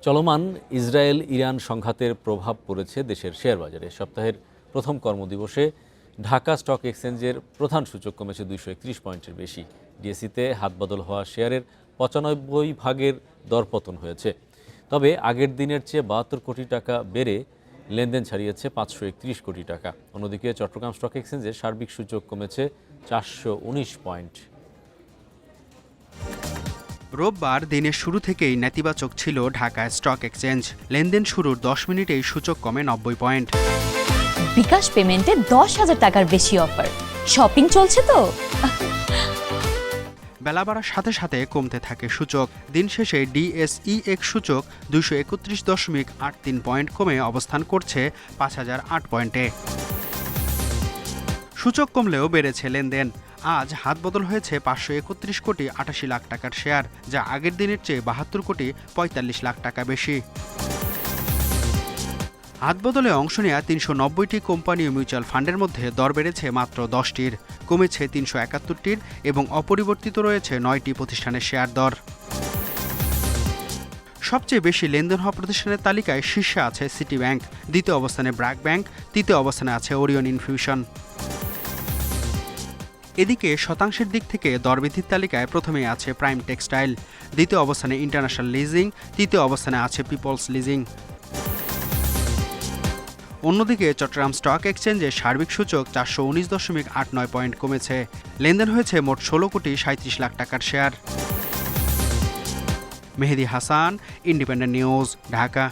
চলমান Israel Iran সংঘাতের প্রভাব পড়েছে দেশের শেয়ার বাজারে। সপ্তাহের প্রথম কর্মদিবসে ঢাকা স্টক এক্সচেঞ্জের প্রধান সূচক কমেছে 231 পয়েন্টের বেশি। ডিএসইতে হাতবদল হওয়া শেয়ারের 95 ভাগের দরপতন হয়েছে। তবে আগের দিনের চেয়ে 72 কোটি টাকা বেড়ে লেনদেন ছাড়িয়েছে 531 কোটি টাকা। অন্যদিকে চট্টগ্রাম স্টক এক্সচেঞ্জের সার্বিক সূচক কমেছে 419 পয়েন্ট। রোববার দিনের শুরু থেকেই নেতিবাচক ছিল ঢাকা স্টক এক্সচেঞ্জ। লেনদেন শুরুর 10 মিনিটেই সূচক কমে 90 পয়েন্ট। বিকাশ পেমেন্টে 10,000 টাকার বেশি অফার। শপিং চলছে তো। বেলা বাড়ার সাথে সাথে কমতে থাকে সূচক। দিন শেষে ডিএসইএক্স সূচক 231.83 পয়েন্ট কমে অবস্থান করছে 5008 পয়েন্টে। সূচক কমলেও বেড়েছে লেনদেন। আজ হাতবদল হয়েছে 531 কোটি 88 লাখ টাকার শেয়ার, যা আগের দিনের চেয়ে 72 কোটি 45 লাখ টাকা বেশি। হাতবদলে অংশ নেওয়া 390টি কোম্পানি ও মিউচুয়াল ফান্ডের মধ্যে দর বেড়েছে মাত্র 10টির, কমেছে 371টির এবং অপরিবর্তিত রয়েছে 9টি প্রতিষ্ঠানের শেয়ার দর। সবচেয়ে বেশি লেনদেন হওয়া প্রতিষ্ঠানের তালিকায় শীর্ষে আছে সিটি ব্যাংক, দ্বিতীয় অবস্থানে ব্র্যাক ব্যাংক, তৃতীয় অবস্থানে আছে ওরিয়ন ইনফিউশন। এদিকে শতাংশের দিক থেকে দরবৃদ্ধির তালিকায় প্রথমেই আছে প্রাইম টেক্সটাইল, দ্বিতীয় অবস্থানে ইন্টারন্যাশনাল লিজিং, তৃতীয় অবস্থানে আছে পিপলস লিজিং। অন্যদিকে চট্টগ্রাম স্টক এক্সচেঞ্জের সার্বিক সূচক 419.89 পয়েন্ট কমেছে। লেনদেন হয়েছে মোট 16 কোটি 37 লাখ টাকার share. Mehedi Hasan, independent news, Dhaka.